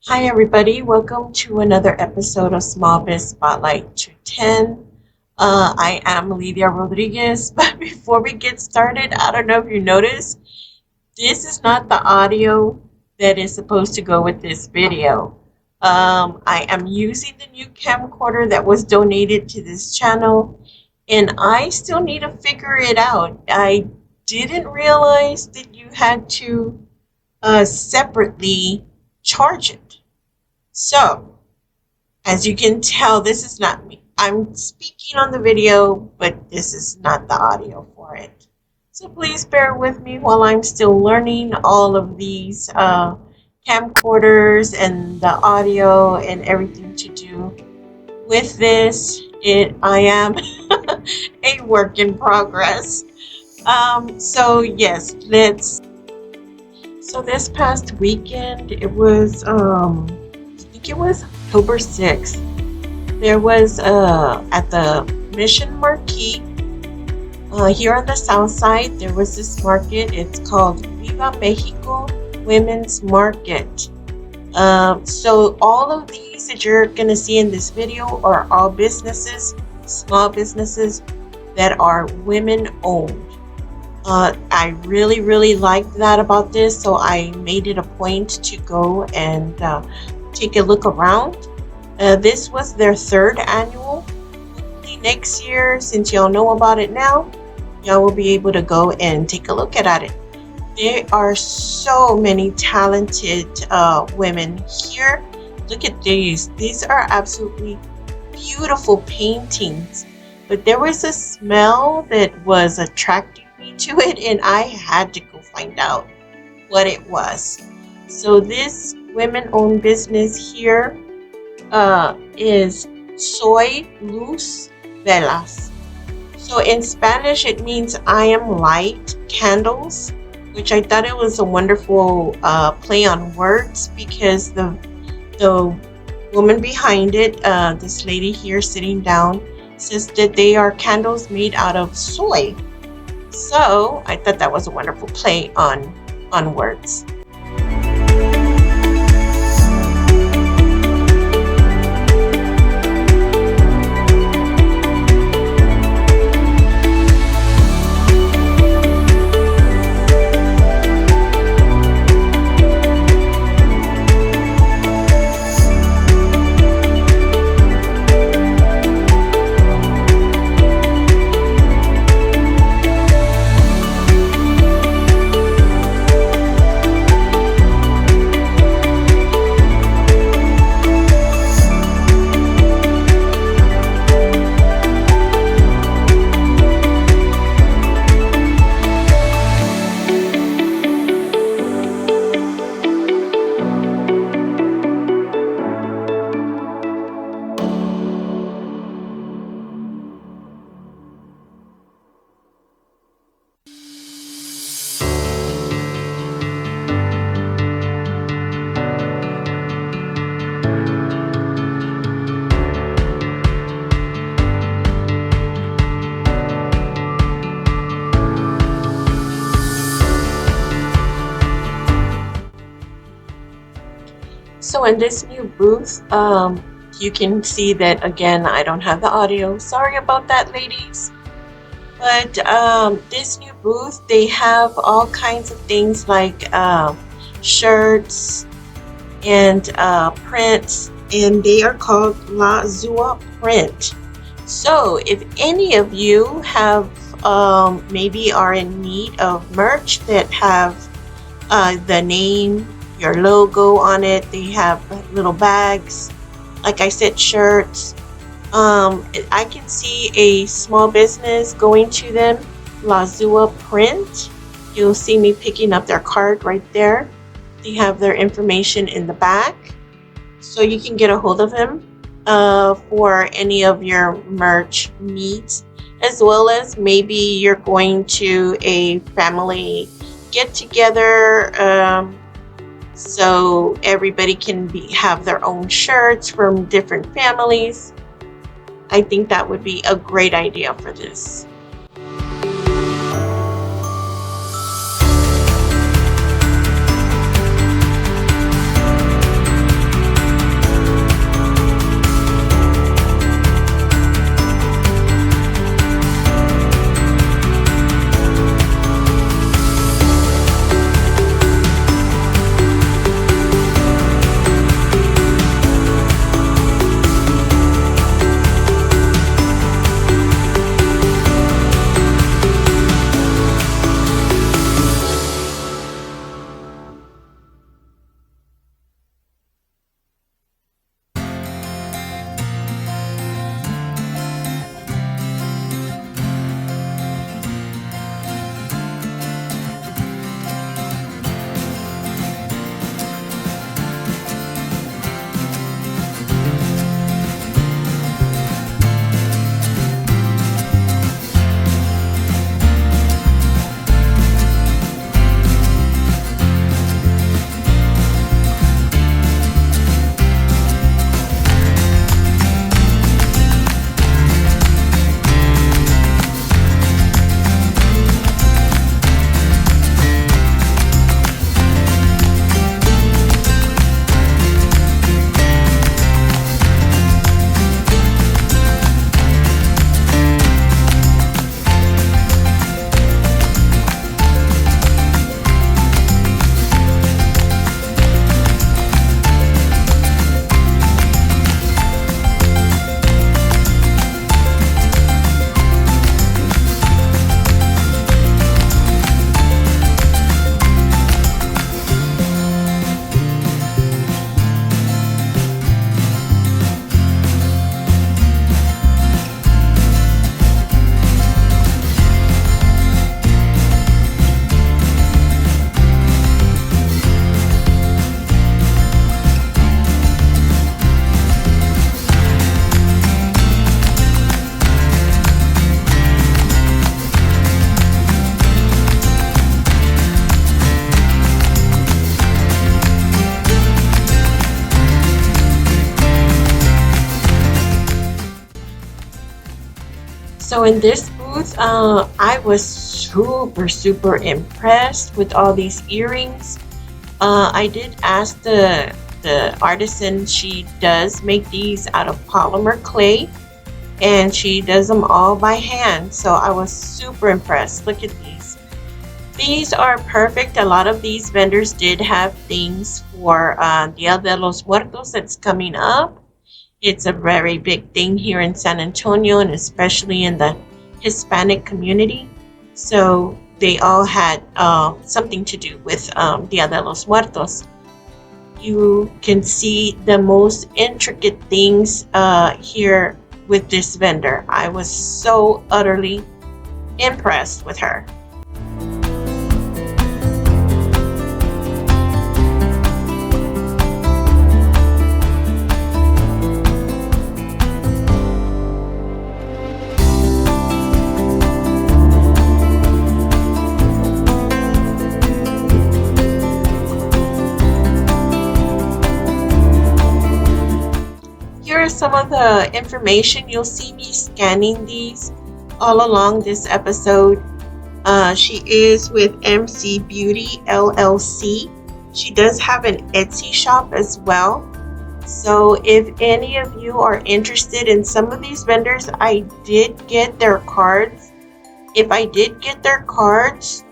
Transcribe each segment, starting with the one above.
Hi, everybody. Welcome to another episode of Small Biz Spotlight 210. I am Lydia Rodriguez, but before we get started, I don't know if you noticed, this is not the audio that is supposed to go with this video. I am using the new camcorder that was donated to this channel, and I still need to figure it out. I didn't realize that you had to separately charge it. So, as you can tell, this is not me. I'm speaking on the video, but this is not the audio for it. So please bear with me while I'm still learning all of these camcorders and the audio and everything to do with this. I am a work in progress. So yes, so this past weekend, it was I think it was October 6th. There was at the Mission Marquee here on the south side, there was this market. It's called Viva Mexico Women's Market. So all of these that you're going to see in this video are all businesses, small businesses that are women owned. I really liked that about this, so I made it a point to go and take a look around. This was their third annual. Hopefully next year, since y'all know about it now, y'all will be able to go and take a look at it. There are so many talented women here. Look at these. These are absolutely beautiful paintings. But there was a smell that was attracting me to it, and I had to go find out what it was. So this women-owned business here is Soy Luz Velas. So in Spanish, it means I am light candles, which I thought it was a wonderful play on words, because the woman behind it, this lady here sitting down, says that they are candles made out of soy. So I thought that was a wonderful play on words. So in this new booth, you can see that, again, I don't have the audio. Sorry about that, ladies. But this new booth, they have all kinds of things like shirts and prints, and they are called Zua Print. So if any of you have maybe are in need of merch that have the name, your logo on it, they have little bags, like I said, shirts. I can see a small business going to them, Zua Print. You'll see me picking up their card right there. They have their information in the back, so you can get a hold of them for any of your merch needs, as well as maybe you're going to a family get-together, so everybody can have their own shirts from different families. I think that would be a great idea for this. So in this booth, I was super impressed with all these earrings. I did ask the artisan. She does make these out of polymer clay, and she does them all by hand. So I was super impressed. Look at these. These are perfect. A lot of these vendors did have things for Dia de los Muertos that's coming up. It's a very big thing here in San Antonio, and especially in the Hispanic community. So they all had something to do with Dia de los Muertos. You can see the most intricate things here with this vendor. I was so utterly impressed with her. Here is some of the information. You'll see me scanning these all along this episode. She is with MC Beauty LLC. She does have an Etsy shop as well. So if any of you are interested in some of these vendors, I did get their cards. If I did get their cards,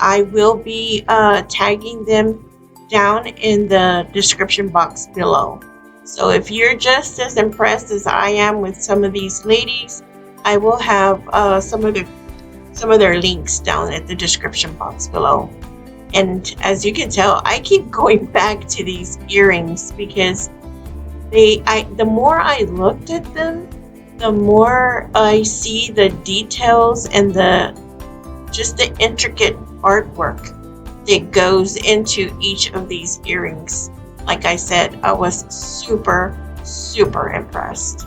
I will be tagging them down in the description box below. So if you're just as impressed as I am with some of these ladies, I will have some of their links down at the description box below. And as you can tell, I keep going back to these earrings because the more I looked at them, the more I see the details and just the intricate artwork that goes into each of these earrings. Like I said, I was super impressed.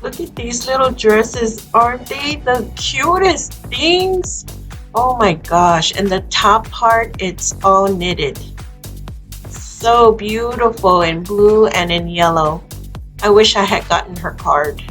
Look at these little dresses. Aren't they the cutest things? Oh my gosh. And the top part, it's all knitted. So beautiful in blue and in yellow. I wish I had gotten her card.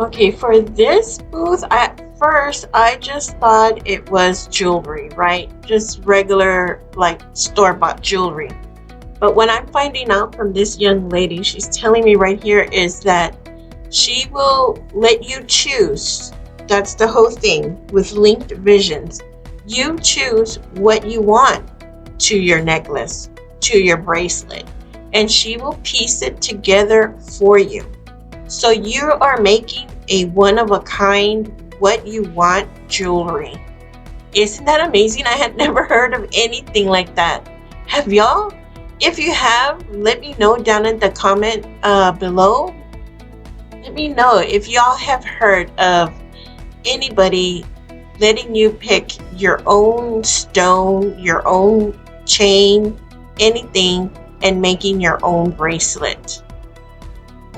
Okay, for this booth, at first I just thought it was jewelry, right? Just regular, like, store-bought jewelry. But when I'm finding out from this young lady, she's telling me right here is that she will let you choose. That's the whole thing with Linked Visions. You choose what you want to your necklace, to your bracelet, and she will piece it together for you. So you are making a one-of-a-kind, what you want jewelry. Isn't that amazing? I had never heard of anything like that. Have y'all? If you have, let me know down in the comment below. Let me know if y'all have heard of anybody letting you pick your own stone, your own chain, anything, and making your own bracelet.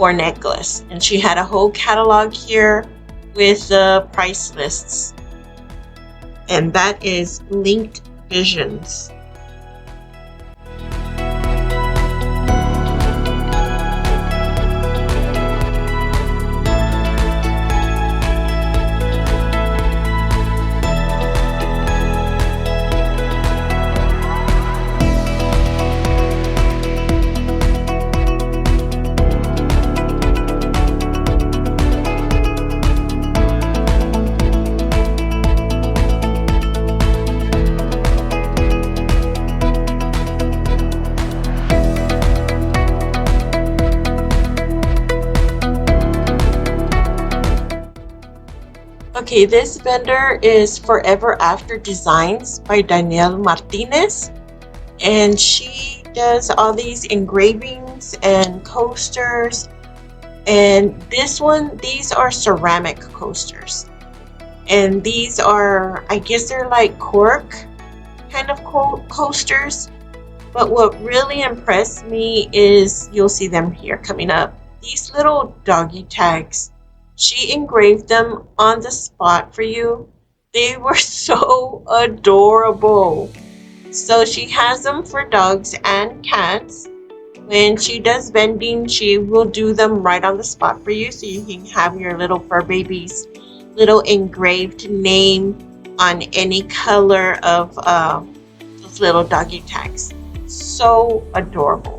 or necklace. And she had a whole catalog here with the price lists. And that is Linked Visions. Okay, this vendor is Forever After Designs by Danielle Martinez, and she does all these engravings and coasters. And these are ceramic coasters, and these are, I guess they're like cork kind of coasters. But what really impressed me is, you'll see them here coming up, these little doggy tags. She engraved them on the spot for you. They were so adorable. So she has them for dogs and cats. When she does vending, she will do them right on the spot for you, so you can have your little fur baby's little engraved name on any color of those little doggy tags. So adorable.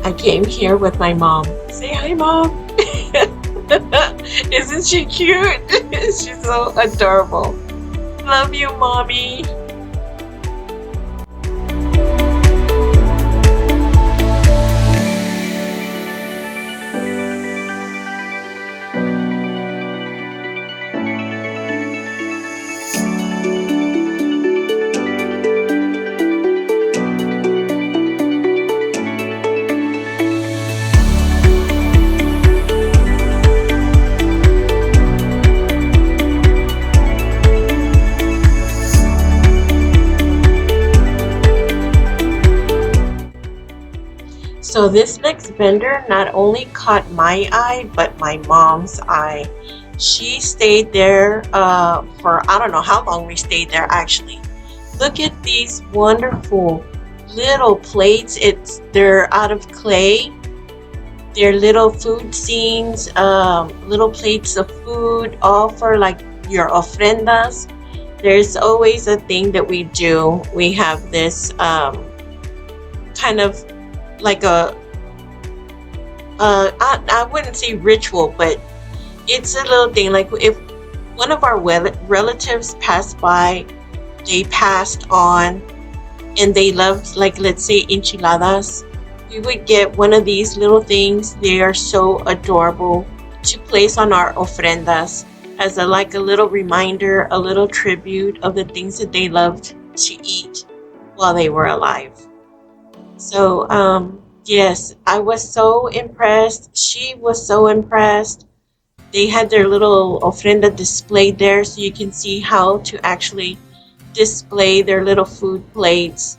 I came here with my mom. Say hi, Mom. Isn't she cute? She's so adorable. Love you, Mommy. So this next vendor not only caught my eye, but my mom's eye. She stayed there for, I don't know how long we stayed there actually. Look at these wonderful little plates. They're out of clay. They're little food scenes, little plates of food, all for like your ofrendas. There's always a thing that we do. We have this kind of like I wouldn't say ritual, but it's a little thing. Like if one of our relatives passed by, they passed on, and they loved, like, let's say enchiladas, we would get one of these little things. They are so adorable to place on our ofrendas as a little reminder, a little tribute of the things that they loved to eat while they were alive. So yes, I was so impressed. She was so impressed. They had their little ofrenda displayed there, so you can see how to actually display their little food plates.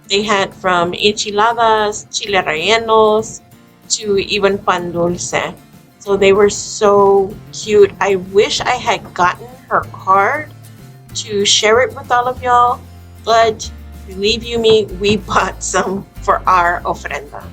They had from enchiladas, chile rellenos, to even pan dulce. So they were so cute. I wish I had gotten her card to share it with all of y'all, but believe you me, we bought some for our ofrenda.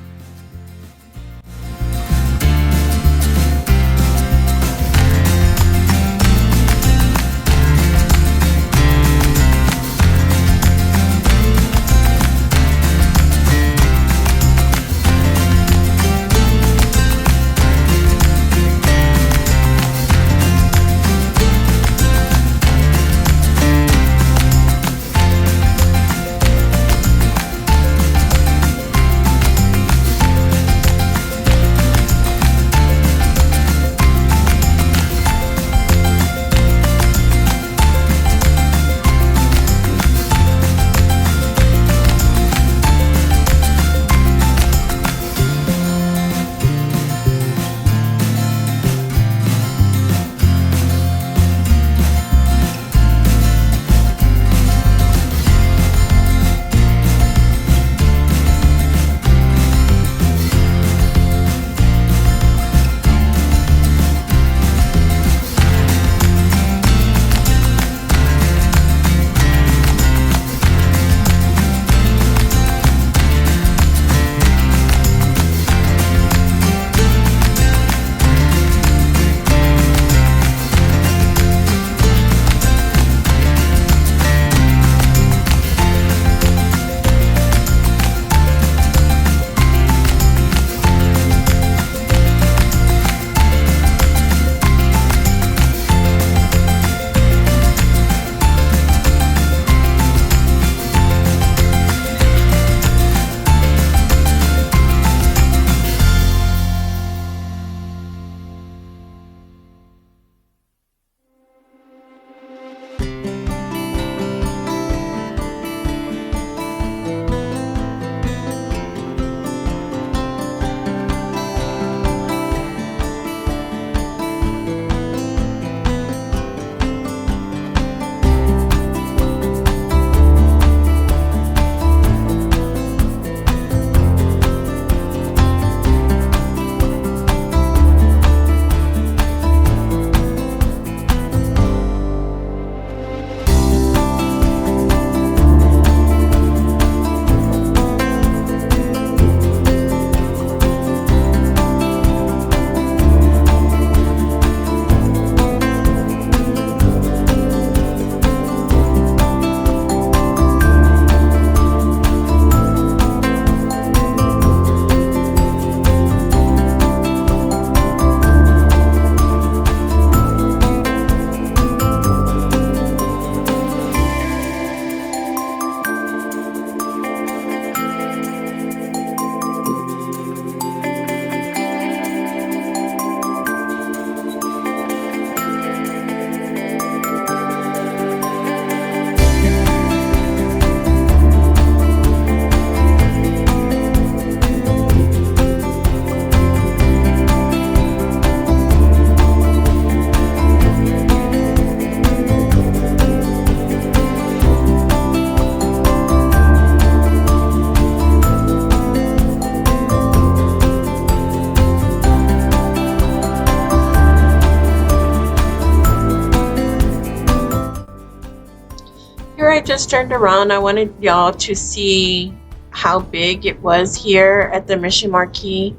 just turned around. I wanted y'all to see how big it was here at the Mission Marquee.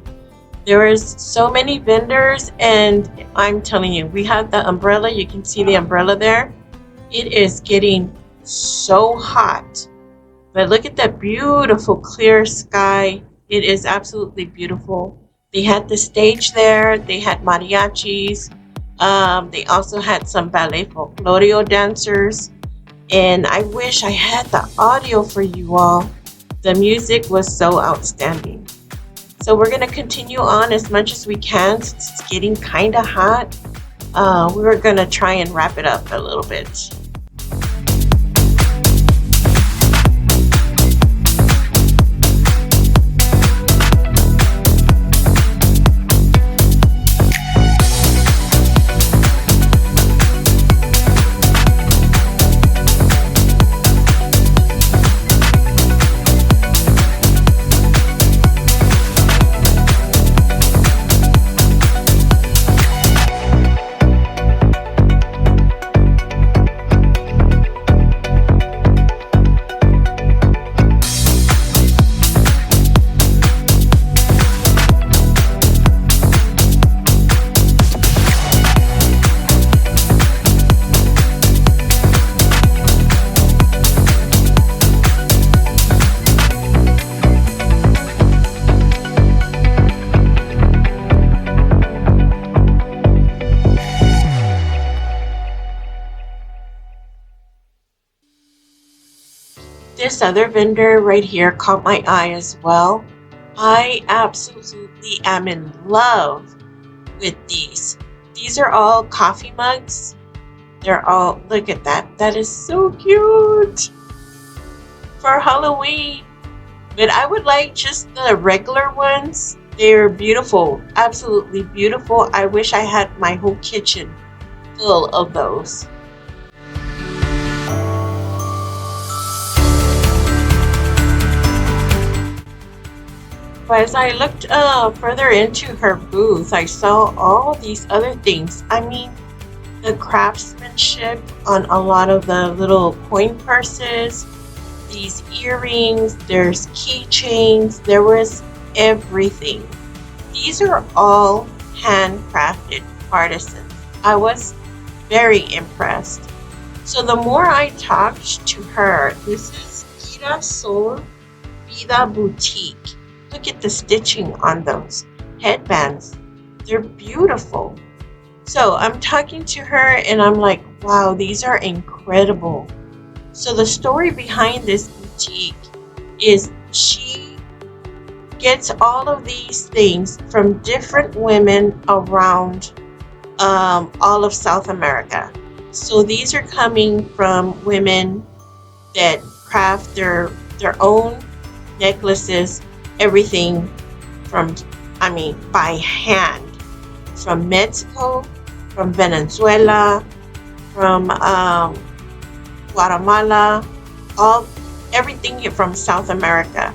There was so many vendors, and I'm telling you, we had the umbrella. You can see the umbrella there. It is getting so hot. But look at that beautiful clear sky. It is absolutely beautiful. They had the stage there. They had mariachis. They also had some ballet folklore dancers. And I wish I had the audio for you all. The music was so outstanding. So we're going to continue on as much as we can. It's getting kind of hot. We're going to try and wrap it up a little bit. This other vendor right here caught my eye as well. I absolutely am in love with these. These are all coffee mugs. They're all, look at that. That is so cute for Halloween. But I would like just the regular ones. They're beautiful, absolutely beautiful. I wish I had my whole kitchen full of those. But as I looked further into her booth, I saw all these other things. I mean, the craftsmanship on a lot of the little coin purses, these earrings, there's keychains, there was everything. These are all handcrafted artisans. I was very impressed. So the more I talked to her, this is Girasol Vida Boutique. Look at the stitching on those headbands. They're beautiful. So I'm talking to her and I'm like, wow, these are incredible. So the story behind this boutique is she gets all of these things from different women around all of South America. So these are coming from women that craft their own necklaces, everything from, I mean, by hand, from Mexico, from Venezuela, from Guatemala, everything from South America.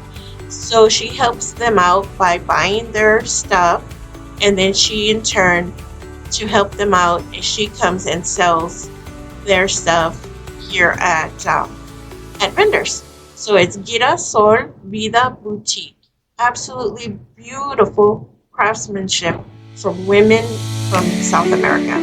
So she helps them out by buying their stuff, and then she in turn to help them out, and she comes and sells their stuff here at vendors. So it's Girasol Vida Boutique. Absolutely beautiful craftsmanship from women from South America.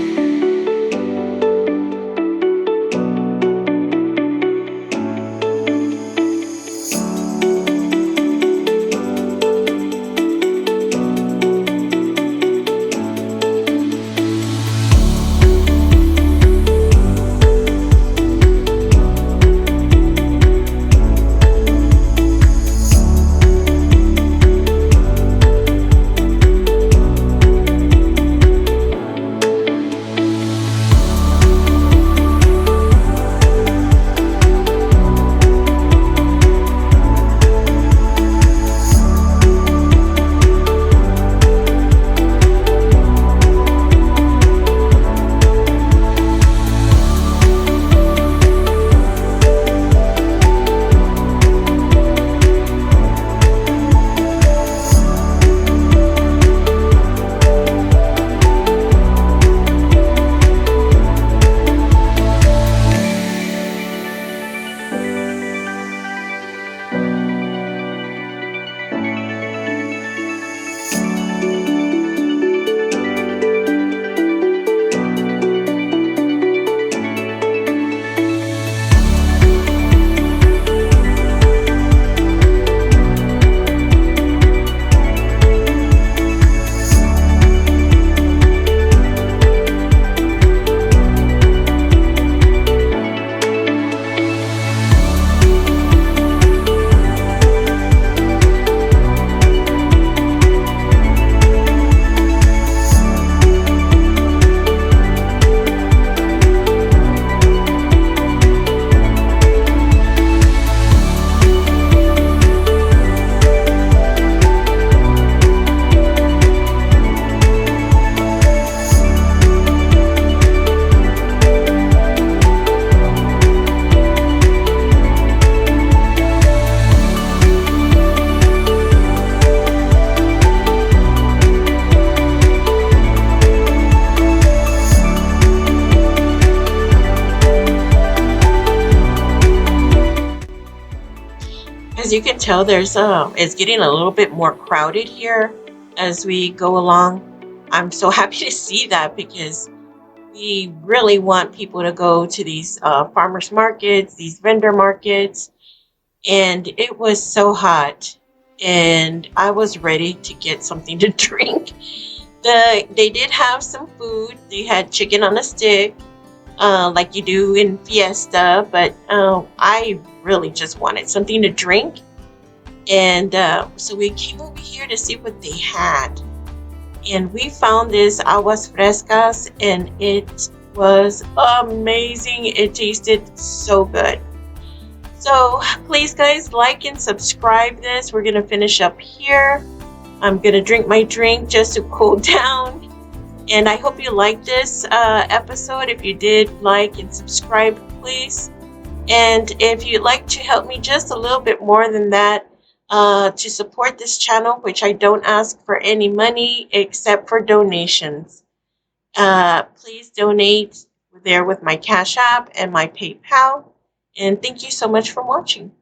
as you can tell, it's getting a little bit more crowded here as we go along. I'm so happy to see that because we really want people to go to these farmers markets, these vendor markets, and it was so hot, and I was ready to get something to drink. They did have some food. They had chicken on a stick, like you do in Fiesta, but I really just wanted something to drink, and so we came over here to see what they had, and we found this aguas frescas, and it was amazing. It tasted so good. So please, guys, like and subscribe this. We're gonna finish up here. I'm gonna drink my drink just to cool down. And I hope you liked this episode. If you did, like and subscribe, please. And if you'd like to help me just a little bit more than that, to support this channel, which I don't ask for any money except for donations, please donate there with my Cash App and my PayPal. And thank you so much for watching.